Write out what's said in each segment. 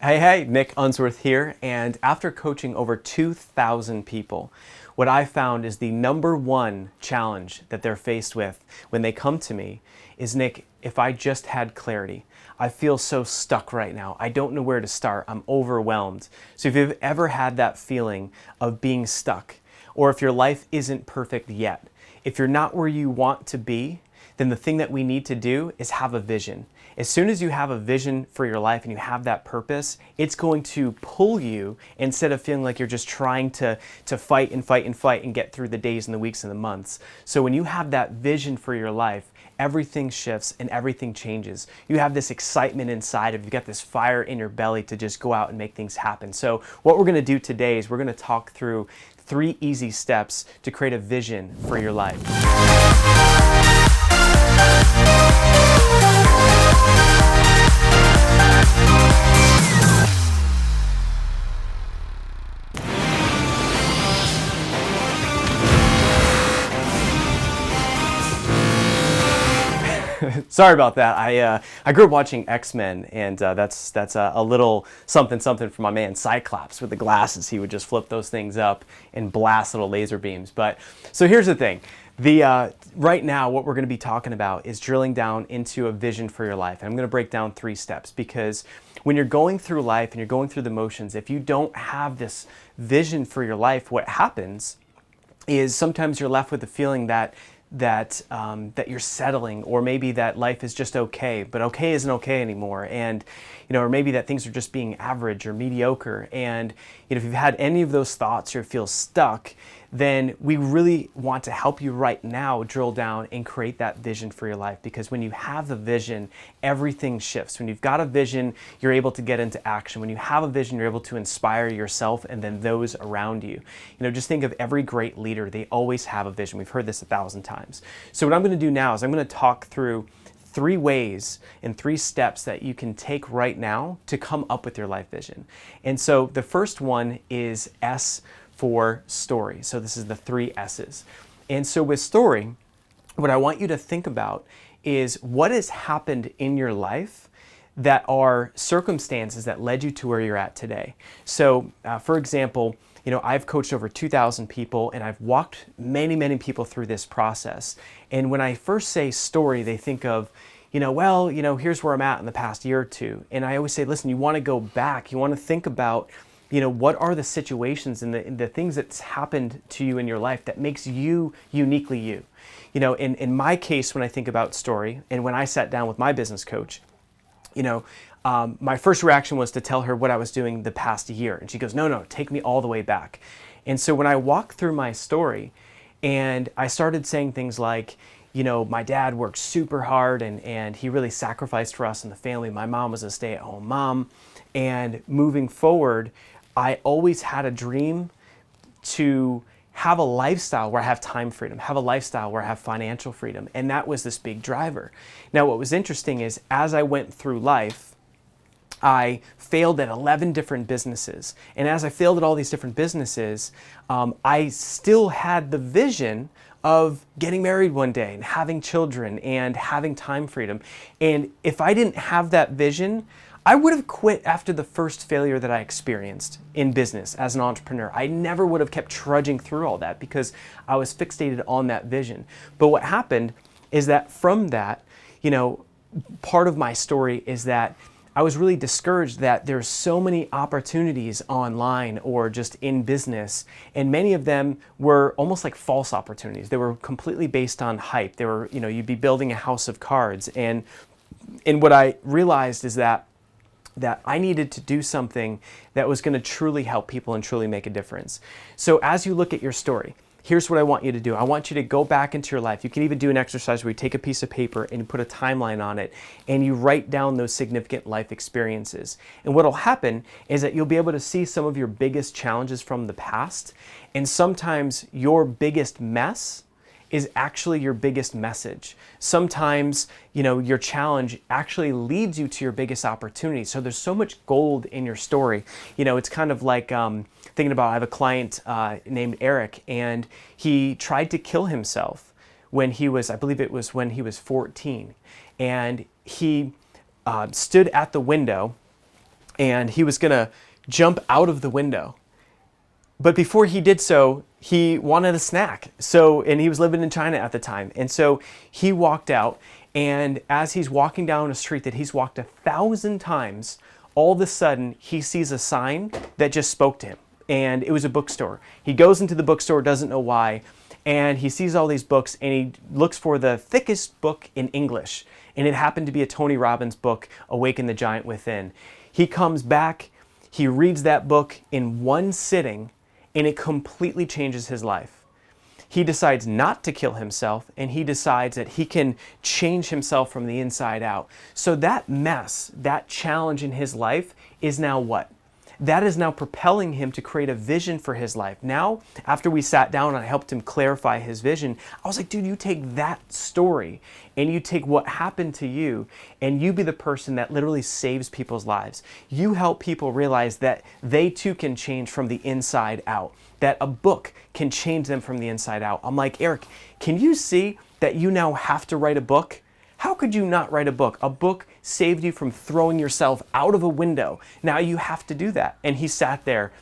Hey, Nick Unsworth here, and after coaching over 2,000 people, what I found is the number one challenge that they're faced with when they come to me is, Nick, if I just had clarity. I feel so stuck right now. I don't know where to start. I'm overwhelmed. So if you've ever had that feeling of being stuck, or if your life isn't perfect yet, if you're not where you want to be, then the thing that we need to do is have a vision. As soon as you have a vision for your life and you have that purpose, it's going to pull you instead of feeling like you're just trying to fight and fight and fight and get through the days and the weeks and the months. So when you have that vision for your life, everything shifts and everything changes. You have this excitement inside of you, you've got this fire in your belly to just go out and make things happen. So what we're going to do today is we're going to talk through 3 easy steps to create a vision for your life. Sorry about that. I grew up watching X-Men, and that's a little something for my man Cyclops with the glasses. He would just flip those things up and blast little laser beams. But so here's the thing. Right now, what we're going to be talking about is drilling down into a vision for your life. And I'm going to break down 3 steps, because when you're going through life and you're going through the motions, if you don't have this vision for your life, what happens is sometimes you're left with the feeling that you're settling, or maybe that life is just okay, but okay isn't okay anymore, and or maybe that things are just being average or mediocre. And if you've had any of those thoughts or feel stuck, then we really want to help you right now drill down and create that vision for your life. Because when you have the vision, everything shifts. When you've got a vision, you're able to get into action. When you have a vision, you're able to inspire yourself and then those around you. Just think of every great leader. They always have a vision. We've heard this 1,000 times. So what I'm going to do now is I'm going to talk through 3 ways and 3 steps that you can take right now to come up with your life vision. And so the first one is S for story. So this is the 3 S's. And so with story, what I want you to think about is what has happened in your life that are circumstances that led you to where you're at today. So for example, I've coached over 2,000 people, and I've walked many, many people through this process. And when I first say story, they think of, here's where I'm at in the past year or 2. And I always say, listen, you want to go back. You want to think about, what are the situations and the things that's happened to you in your life that makes you uniquely you. In my case, when I think about story, and when I sat down with my business coach, my first reaction was to tell her what I was doing the past year. And she goes, no, take me all the way back. And so when I walked through my story and I started saying things like, my dad worked super hard and he really sacrificed for us and the family. My mom was a stay-at-home mom. And moving forward, I always had a dream to have a lifestyle where I have time freedom, have a lifestyle where I have financial freedom. And that was this big driver. Now, what was interesting is as I went through life, I failed at 11 different businesses. And as I failed at all these different businesses, I still had the vision of getting married one day and having children and having time freedom. And if I didn't have that vision, I would have quit after the first failure that I experienced in business as an entrepreneur. I never would have kept trudging through all that because I was fixated on that vision. But what happened is that from that, part of my story is that I was really discouraged that there's so many opportunities online or just in business, and many of them were almost like false opportunities. They were completely based on hype. They were, you'd be building a house of cards. And what I realized is that I needed to do something that was going to truly help people and truly make a difference. So as you look at your story, here's what I want you to do. I want you to go back into your life. You can even do an exercise where you take a piece of paper and you put a timeline on it and you write down those significant life experiences. And what will happen is that you'll be able to see some of your biggest challenges from the past, and sometimes your biggest mess is actually your biggest message. Sometimes, your challenge actually leads you to your biggest opportunity. So there's so much gold in your story. It's kind of like thinking about, I have a client named Eric, and he tried to kill himself when he was, I believe it was when he was 14. And he stood at the window and he was going to jump out of the window. But before he did so, he wanted a snack. And he was living in China at the time. And so he walked out, and as he's walking down a street that he's walked 1,000 times, all of a sudden he sees a sign that just spoke to him. And it was a bookstore. He goes into the bookstore, doesn't know why, and he sees all these books, and he looks for the thickest book in English. And it happened to be a Tony Robbins book, Awaken the Giant Within. He comes back, he reads that book in one sitting, and it completely changes his life. He decides not to kill himself, and he decides that he can change himself from the inside out. So that mess, that challenge in his life is now what? That is now propelling him to create a vision for his life. Now, after we sat down and I helped him clarify his vision, I was like, dude, you take that story and you take what happened to you and you be the person that literally saves people's lives. You help people realize that they too can change from the inside out, that a book can change them from the inside out. I'm like, Eric, can you see that you now have to write a book? How could you not write a book? A book saved you from throwing yourself out of a window. Now you have to do that. And he sat there.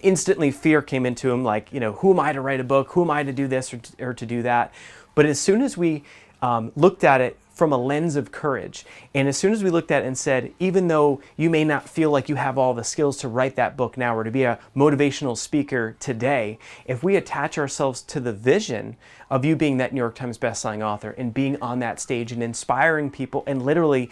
Instantly fear came into him, like, who am I to write a book? Who am I to do this or to do that? But as soon as we looked at it from a lens of courage, and as soon as we looked at it and said, even though you may not feel like you have all the skills to write that book now or to be a motivational speaker today, if we attach ourselves to the vision of you being that New York Times bestselling author and being on that stage and inspiring people and literally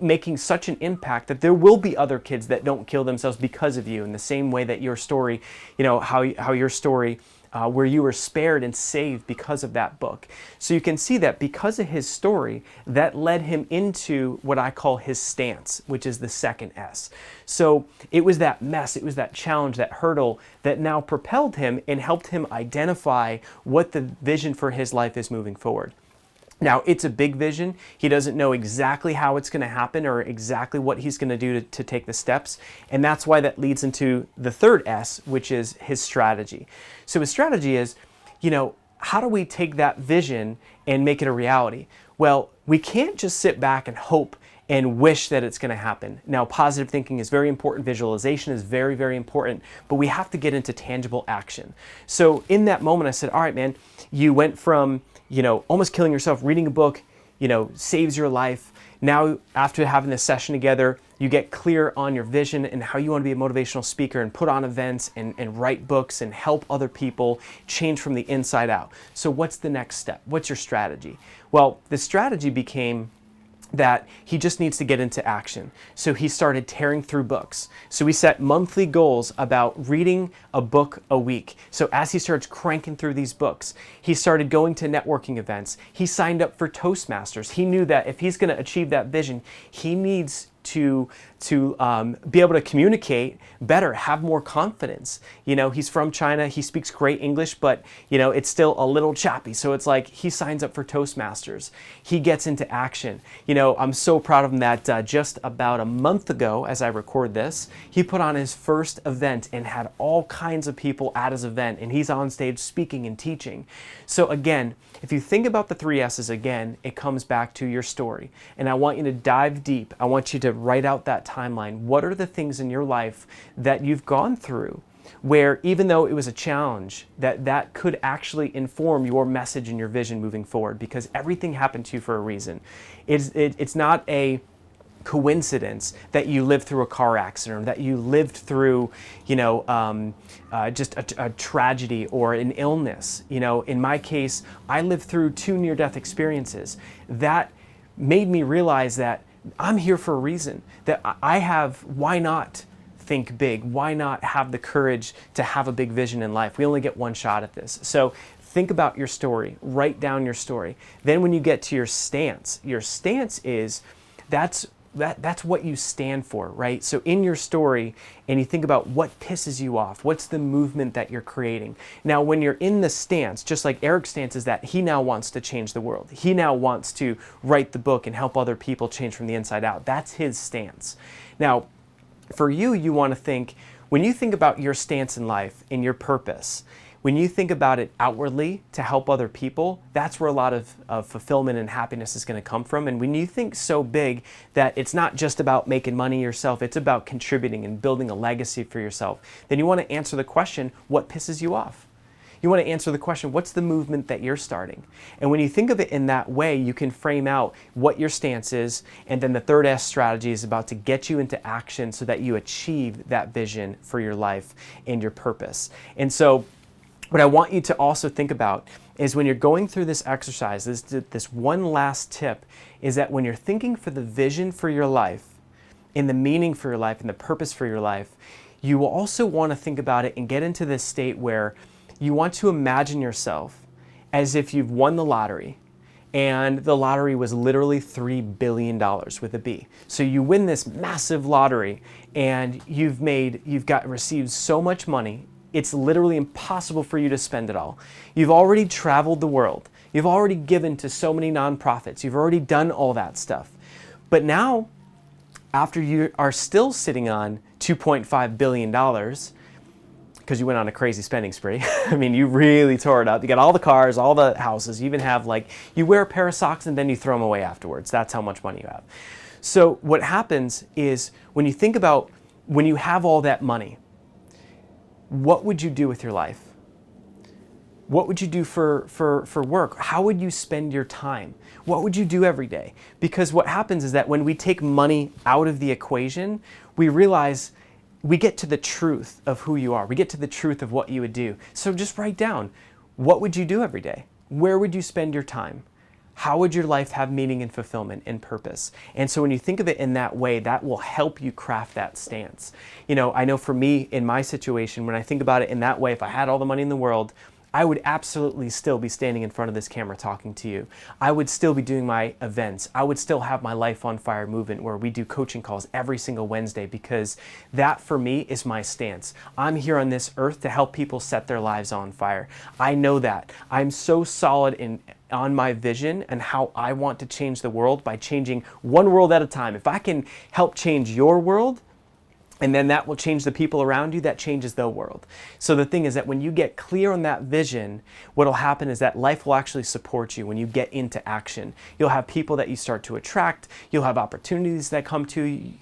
making such an impact that there will be other kids that don't kill themselves because of you, in the same way that your story, how your story where you were spared and saved because of that book. So you can see that because of his story, that led him into what I call his stance, which is the second S. So it was that mess, it was that challenge, that hurdle that now propelled him and helped him identify what the vision for his life is moving forward. Now, it's a big vision. He doesn't know exactly how it's going to happen or exactly what he's going to do to take the steps. And that's why that leads into the third S, which is his strategy. So his strategy is, how do we take that vision and make it a reality? Well, we can't just sit back and hope and wish that it's going to happen. Now, positive thinking is very important. Visualization is very, very important, but we have to get into tangible action. So in that moment, I said, all right, man, you went from almost killing yourself, reading a book, saves your life. Now, after having this session together, you get clear on your vision and how you want to be a motivational speaker and put on events and write books and help other people change from the inside out. So what's the next step? What's your strategy? Well, the strategy became that he just needs to get into action. So he started tearing through books. So we set monthly goals about reading a book a week. So as he starts cranking through these books, he started going to networking events. He signed up for Toastmasters. He knew that if he's going to achieve that vision, he needs to be able to communicate better, have more confidence. He's from China, he speaks great English, but it's still a little choppy. So it's like he signs up for Toastmasters. He gets into action. I'm so proud of him that just about a month ago, as I record this, he put on his first event and had all kinds of people at his event, and he's on stage speaking and teaching. So again, if you think about the 3 S's again, it comes back to your story. And I want you to dive deep. I want you to write out that timeline. What are the things in your life that you've gone through where, even though it was a challenge, that could actually inform your message and your vision moving forward? Because everything happened to you for a reason. It's not a coincidence that you lived through a car accident, or that you lived through, just a tragedy or an illness. In my case, I lived through 2 near-death experiences. That made me realize that I'm here for a reason, that why not think big? Why not have the courage to have a big vision in life? We only get one shot at this. So think about your story, write down your story. Then when you get to your stance is, that's what you stand for, right? So in your story, and you think about what pisses you off, what's the movement that you're creating. Now, when you're in the stance, just like Eric's stance is that he now wants to change the world. He now wants to write the book and help other people change from the inside out. That's his stance. Now, for you, you want to think, when you think about your stance in life and your purpose, when you think about it outwardly to help other people, that's where a lot of fulfillment and happiness is going to come from. And when you think so big that it's not just about making money yourself, it's about contributing and building a legacy for yourself, then you want to answer the question, what pisses you off? You want to answer the question, what's the movement that you're starting? And when you think of it in that way, you can frame out what your stance is, and then the third S strategy is about to get you into action so that you achieve that vision for your life and your purpose. And so what I want you to also think about is when you're going through this exercise, this one last tip is that when you're thinking for the vision for your life, and the meaning for your life, and the purpose for your life, you will also want to think about it and get into this state where you want to imagine yourself as if you've won the lottery, and the lottery was literally $3 billion with a B. So you win this massive lottery, and you've received so much money, it's literally impossible for you to spend it all. You've already traveled the world. You've already given to so many nonprofits. You've already done all that stuff. But now, after you are still sitting on $2.5 billion, because you went on a crazy spending spree. I mean, you really tore it up. You got all the cars, all the houses. You even have you wear a pair of socks and then you throw them away afterwards. That's how much money you have. So what happens is when you think about when you have all that money, what would you do with your life? What would you do for work? How would you spend your time? What would you do every day? Because what happens is that when we take money out of the equation, we realize we get to the truth of who you are. We get to the truth of what you would do. So just write down, what would you do every day? Where would you spend your time? How would your life have meaning and fulfillment and purpose? And so when you think of it in that way, that will help you craft that stance. I know for me, in my situation, when I think about it in that way, if I had all the money in the world, I would absolutely still be standing in front of this camera talking to you. I would still be doing my events. I would still have my Life on Fire movement where we do coaching calls every single Wednesday, because that for me is my stance. I'm here on this earth to help people set their lives on fire. I know that. I'm so solid on my vision and how I want to change the world by changing one world at a time. If I can help change your world, and then that will change the people around you, that changes the world. So the thing is that when you get clear on that vision, what will happen is that life will actually support you when you get into action. You'll have people that you start to attract. You'll have opportunities that come to you.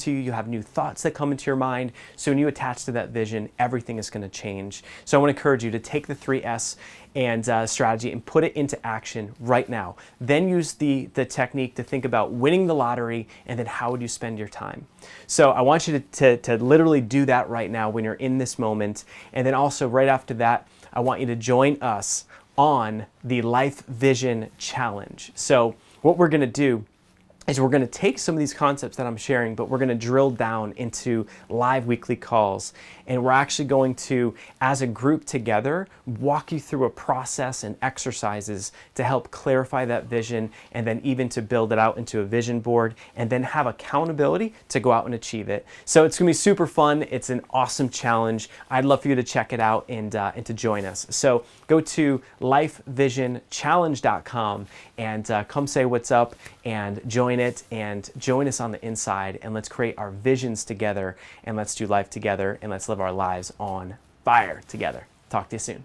You have new thoughts that come into your mind. So when you attach to that vision, everything is going to change. So I want to encourage you to take the 3S and strategy and put it into action right now. Then use the technique to think about winning the lottery, and then how would you spend your time. So I want you to literally do that right now when you're in this moment. And then also right after that, I want you to join us on the Life Vision Challenge. So what we're going to do is we're going to take some of these concepts that I'm sharing, but we're going to drill down into live weekly calls. And we're actually going to, as a group together, walk you through a process and exercises to help clarify that vision, and then even to build it out into a vision board, and then have accountability to go out and achieve it. So it's going to be super fun. It's an awesome challenge. I'd love for you to check it out and to join us. So go to lifevisionchallenge.com and come say what's up and join it, and join us on the inside, and let's create our visions together, and let's do life together, and let's live our lives on fire together. Talk to you soon.